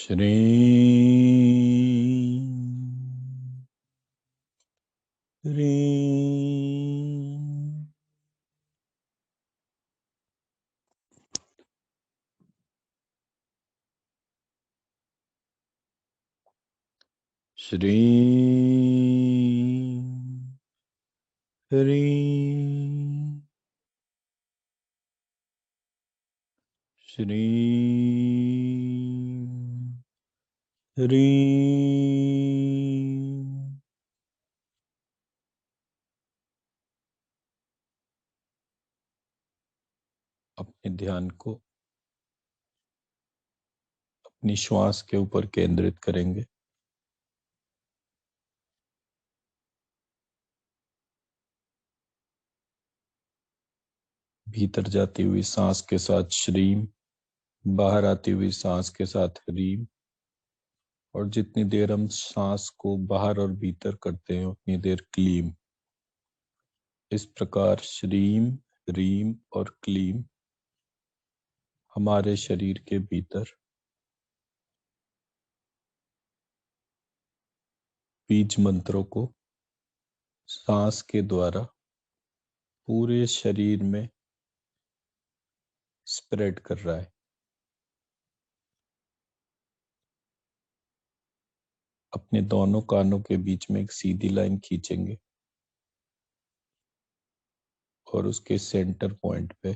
श्री री श्री री श्री री। अपने ध्यान को अपनी श्वास के ऊपर केंद्रित करेंगे। भीतर जाती हुई सांस के साथ श्रीम, बाहर आती हुई सांस के साथ ह्रीम। और जितनी देर हम सांस को बाहर और भीतर करते हैं उतनी देर क्लीम। इस प्रकार श्रीम, ह्रीम और क्लीम हमारे शरीर के भीतर बीज मंत्रों को सांस के द्वारा पूरे शरीर में स्प्रेड कर रहा है। अपने दोनों कानों के बीच में एक सीधी लाइन खींचेंगे और उसके सेंटर पॉइंट पे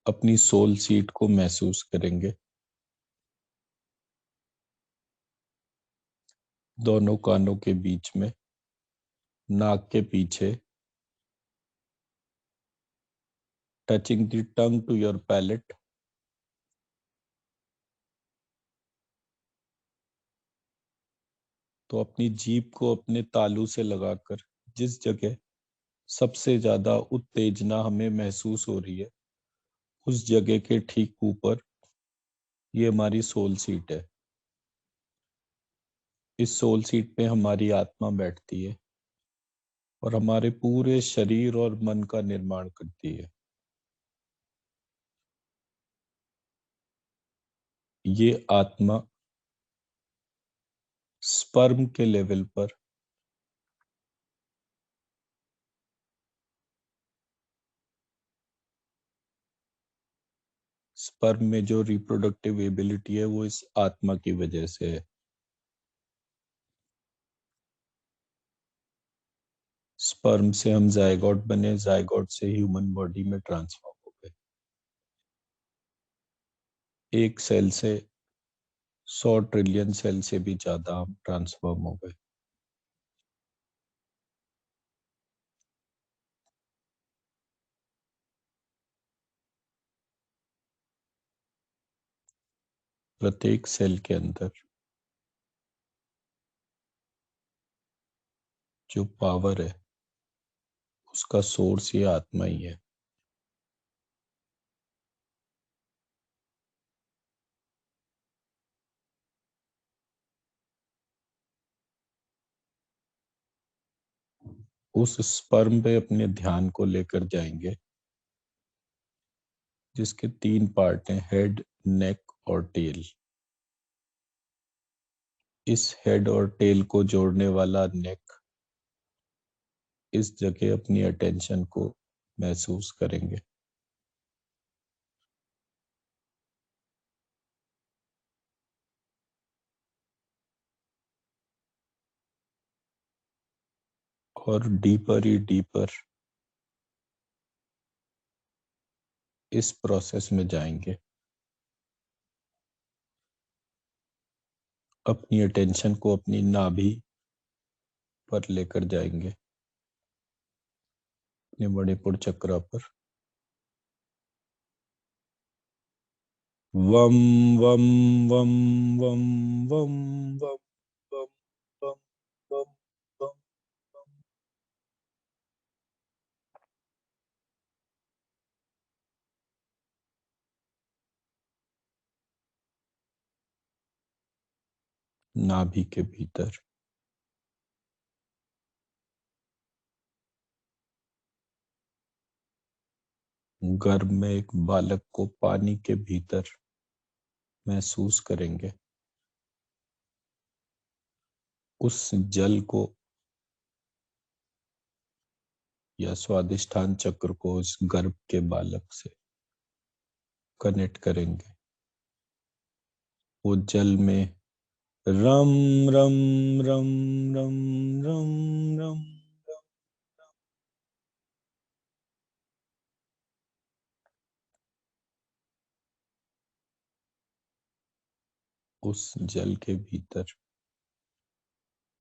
अपनी सोल सीट को महसूस करेंगे। दोनों कानों के बीच में, नाक के पीछे, touching the tongue to your palate. तो अपनी जीभ को अपने तालू से लगाकर जिस जगह सबसे ज्यादा उत्तेजना हमें महसूस हो रही है उस जगह के ठीक ऊपर ये हमारी सोल सीट है। इस सोल सीट पे हमारी आत्मा बैठती है और हमारे पूरे शरीर और मन का निर्माण करती है। ये आत्मा स्पर्म के लेवल पर स्पर्म में जो रिप्रोडक्टिव एबिलिटी है वो इस आत्मा की वजह से है। स्पर्म से हम जायगोट बने, जायगोट से ह्यूमन बॉडी में ट्रांसफॉर्म हो गए। एक सेल से 100 ट्रिलियन सेल से भी ज्यादा हम ट्रांसफॉर्म हो गए। प्रत्येक सेल के अंदर जो पावर है उसका सोर्स ये आत्मा ही है। उस स्पर्म पे अपने ध्यान को लेकर जाएंगे जिसके 3 पार्ट हैं, हेड, नेक और टेल। इस हेड और टेल को जोड़ने वाला नेक, इस जगह अपनी अटेंशन को महसूस करेंगे। और डीपर ही डीपर इस प्रोसेस में जाएंगे। अपनी अटेंशन को अपनी नाभि पर लेकर जाएंगे, अपने मणिपुर चक्रा पर। वम वम वम वम वम वम वम वम वम वम। नाभि के भीतर गर्भ में एक बालक को पानी के भीतर महसूस करेंगे। उस जल को या स्वादिष्ठान चक्र को उस गर्भ के बालक से कनेक्ट करेंगे। वो जल में रम रम रम रम रम रम उस जल के भीतर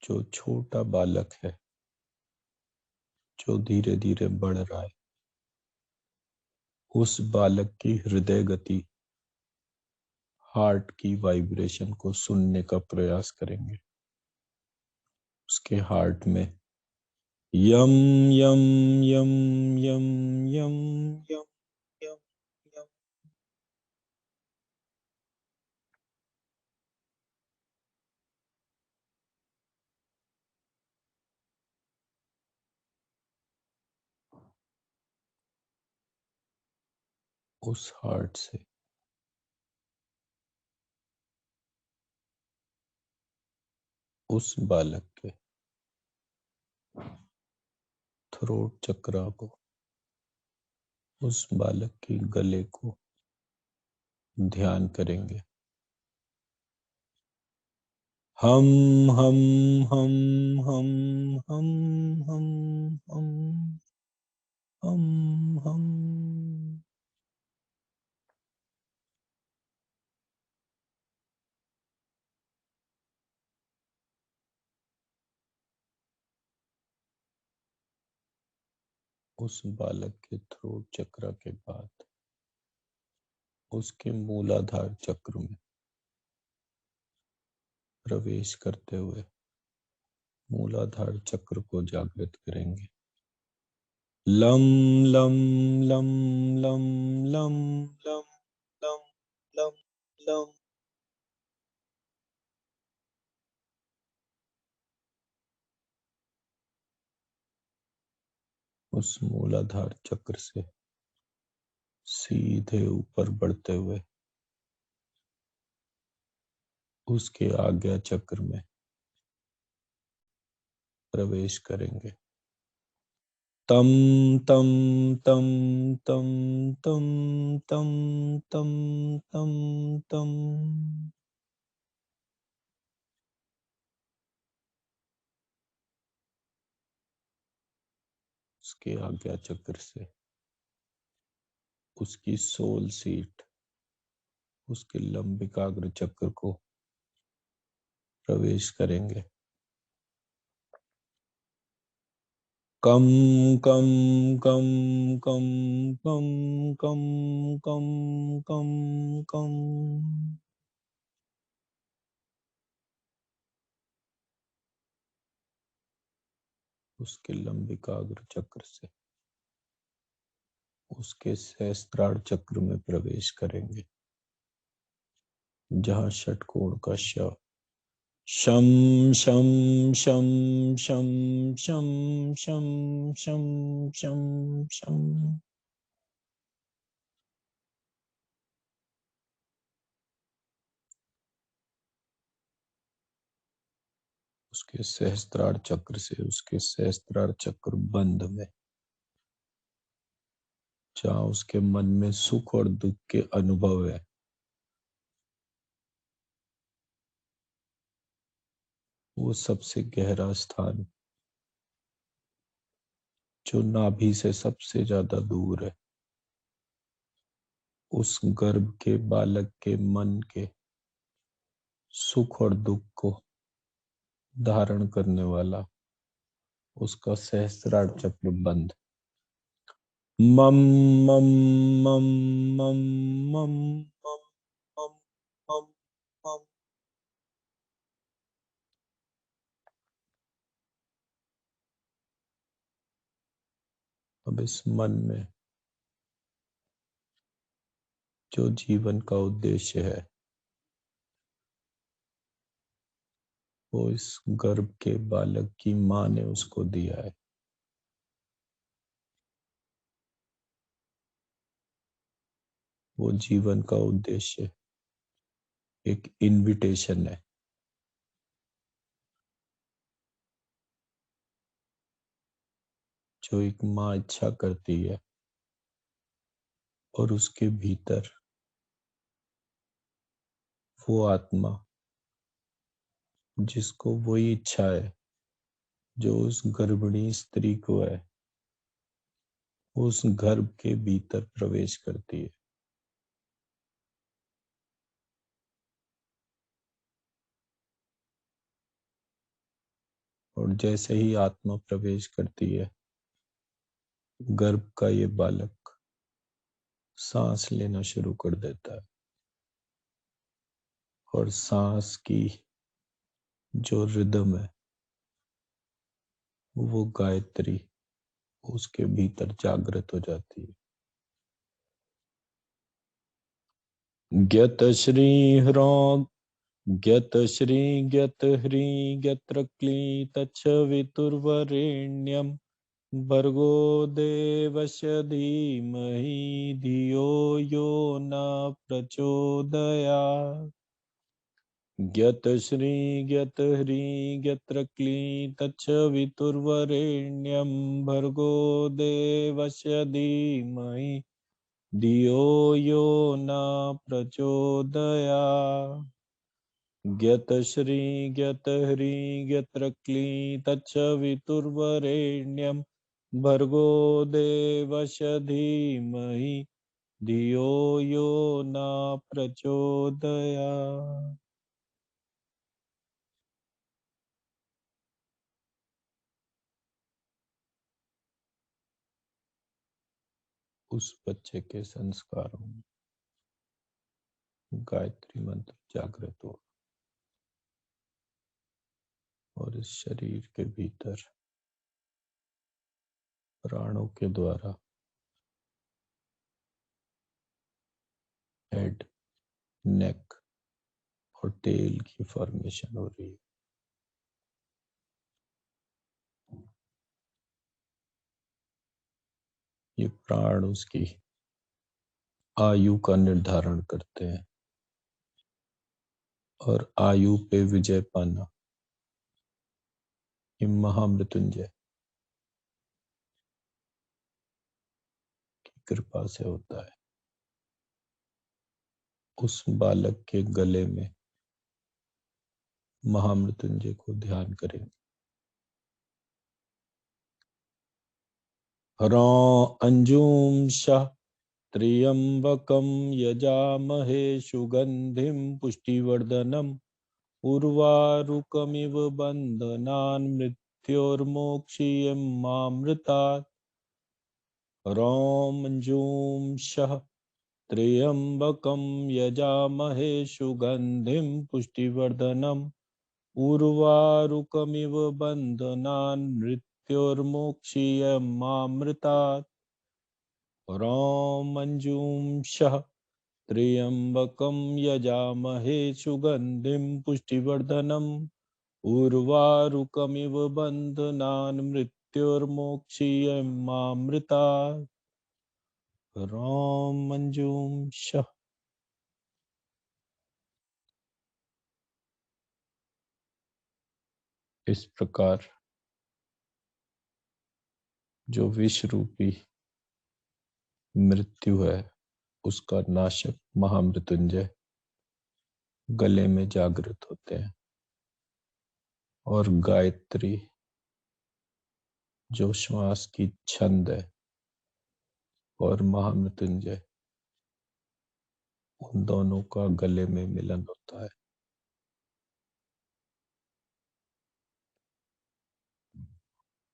जो छोटा बालक है, जो धीरे धीरे बढ़ रहा है, उस बालक की हृदय गति, हार्ट की वाइब्रेशन को सुनने का प्रयास करेंगे। उसके हार्ट में यम यम यम यम यम यम यम यम उस हार्ट से उस बालक के थ्रोट चक्रा को, उस बालक के गले को ध्यान करेंगे। हम हम हम हम हम हम हम हम उस बालक के थ्रोट चक्र के बाद उसके मूलाधार चक्र में प्रवेश करते हुए मूलाधार चक्र को जागृत करेंगे। Lump lump lump lump lump lump lump lump lump उस मूलाधार चक्र से सीधे ऊपर बढ़ते हुए उसके आज्ञा चक्र में प्रवेश करेंगे। तम तम तम तम तम तम तम तम तम उसके आज्ञा चक्र से उसकी सोल सीट, उसके लंबिकाग्र चक्र को प्रवेश करेंगे। कम कम कम कम कम कम कम कम कम उसके लंबिकाग्र चक्र से उसके सहस्त्रार चक्र में प्रवेश करेंगे, जहां षटकोण का श शम शम शम शम शम शम शम शम शम उसके सहस्त्रार चक्र से उसके सहस्त्रार चक्र बंध में, जहां उसके मन में सुख और दुख के अनुभव है, वो सबसे गहरा स्थान जो नाभि से सबसे ज्यादा दूर है, उस गर्भ के बालक के मन के सुख और दुख को धारण करने वाला उसका सहस्त्रार चक्र बंद। मम मम मम मम मम मम मम मम मम अब इस मन में जो जीवन का उद्देश्य है, वो इस गर्भ के बालक की माँ ने उसको दिया है। वो जीवन का उद्देश्य एक इनविटेशन है। जो एक माँ इच्छा करती है और उसके भीतर वो आत्मा जिसको वही इच्छा है जो उस गर्भिणी स्त्री को है, उस गर्भ के भीतर प्रवेश करती है। और जैसे ही आत्मा प्रवेश करती है, गर्भ का ये बालक सांस लेना शुरू कर देता है। और सांस की जो रिदम है वो गायत्री उसके भीतर जागृत हो जाती है। ज्ञत श्री ह्रौं ज्ञत श्री ज्ञत ह्री ज्ञत्र क्ली तच्छ वितुर्वरेण्यम भर्गो देवस्य धीमहि धियो यो न प्रचोदयात्। ज्ञत श्री ज्ञत ह्री ज्ञत्र क्ली तच्छ वितुर्वरेण्यं भर्गो देवस्य धीमहि धियो यो न प्रचोदयात्। ज्ञत श्री ज्ञत ह्री ज्ञत्र क्ली तच्छ वितुर्वरेण्यं भर्गो देवस्य धीमहि धियो यो न प्रचोदयात्। उस बच्चे के संस्कारों में गायत्री मंत्र जागृत हो और इस शरीर के भीतर प्राणों के द्वारा हेड, नेक और टेल की फॉर्मेशन हो रही है। ये प्राण उसकी आयु का निर्धारण करते हैं और आयु पे विजय पाना ये महामृत्युंजय की कृपा से होता है। उस बालक के गले में महामृत्युंजय को ध्यान करें। ह्रौं अंजुम शाह त्र्यंबकं यजामहे सुगंधिं पुष्टिवर्धनम् उर्वारुकमिव बन्धनान् मृत्योर्मोक्षीयमामृतात्। ह्रौं अंजुं सः त्र्यंबकं यजामहे सुगंधिं पुष्टिवर्धनम् उर्वारुकमिव बन्धनान् मृत्योर्मोक्षीयमामृतात्। ह्रौं अंजुं सः त्र्यंबकं यजामहे सुगंधिं पुष्टिवर्धनम् उर्वारुकमिव बन्धनान् मृत्योर्मोक्षीयमामृतात्। ह्रौं मंजूं शः। इस प्रकार जो विष रूपी मृत्यु है उसका नाशक महामृत्युंजय गले में जागृत होते हैं और गायत्री जो श्वास की छंद है और महामृत्युंजय उन दोनों का गले में मिलन होता है।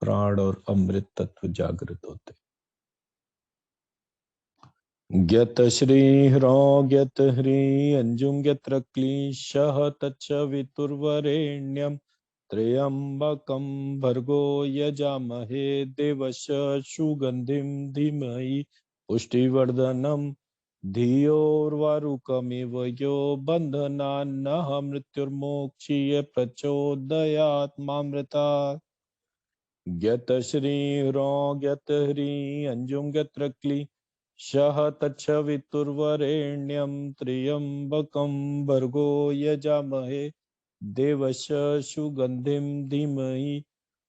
प्राण और अमृत तत्व जागृत होते। ज्ञत श्री ह्रौं ज्ञत ह्री अंजुम ज्ञत्र क्लीशः तच्च वितुर्वरेण्यं त्र्यंबकं भर्गो यजामहे देवस्य सुगंधिं धीमहि पुष्टिवर्धनम् धियोर्वारुकमिव यो बन्धनान्नः मृत्युर्मोक्षीय प्रचोदयात् मामृतात्। ज्ञत श्री ह्रौं ज्ञत ह्री अंजुम ज्ञत्र क्ली शः तच्छवितुर्वरेण्यं त्र्यम्बकं भर्गो यजामहे देवस्य सुगन्धिं धीमहि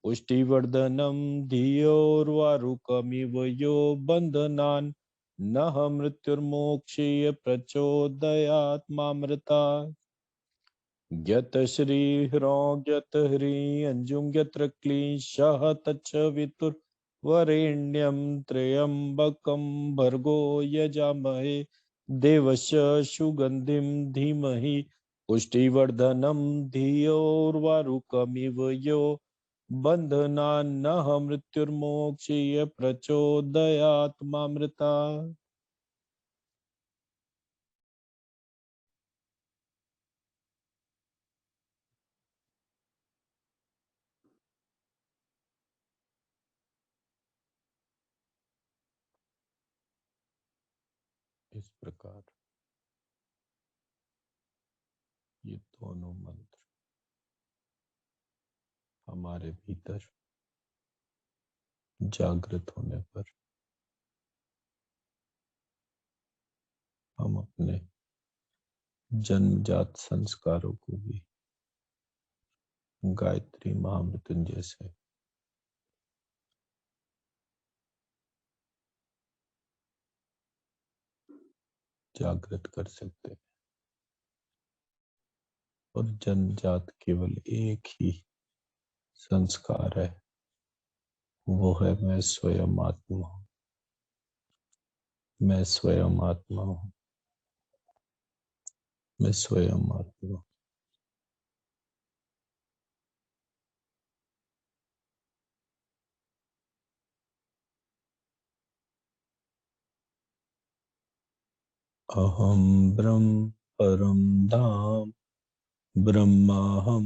पुष्टिवर्धनं धियोर्वारुकमिव यो बन्धनान् नः मृत्युर्मोक्षीय प्रचोदयात् मामृता यत श्रीह्रौं यत ह्रीं अंजुं यत्र क्लीशः तच्छवितुर्वरेण्यं त्र्यम्बकं भर्गो यजामहे देवस्य सुगन्धिं धीमहि पुष्टिवर्धनं धियोर्वारुकमिव यो बन्धनान्नः मृत्युर्मोक्षीय प्रचोदयात् मामृता। इस प्रकार ये दोनों मंत्र हमारे भीतर जागृत होने पर हम अपने जन्मजात संस्कारों को भी गायत्री महामृत्युंजय से जागृत कर सकते हैं। और जन्मजात केवल एक ही संस्कार है, वो है मैं स्वयं आत्मा हूँ, मैं स्वयं आत्मा हूँ, मैं स्वयं आत्मा। अहम ब्रह्म परम धाम ब्रह्माहम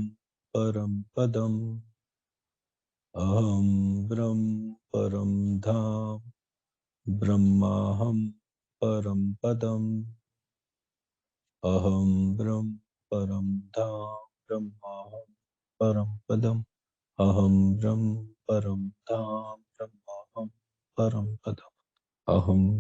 परम पदम। अहम ब्रह्म परम धाम ब्रह्माहम परम पदम। अहम ब्रह्म परम धाम ब्रह्माहम परम पदम। अहम ब्रह्म परम धाम ब्रह्माहम परम पदम। अहम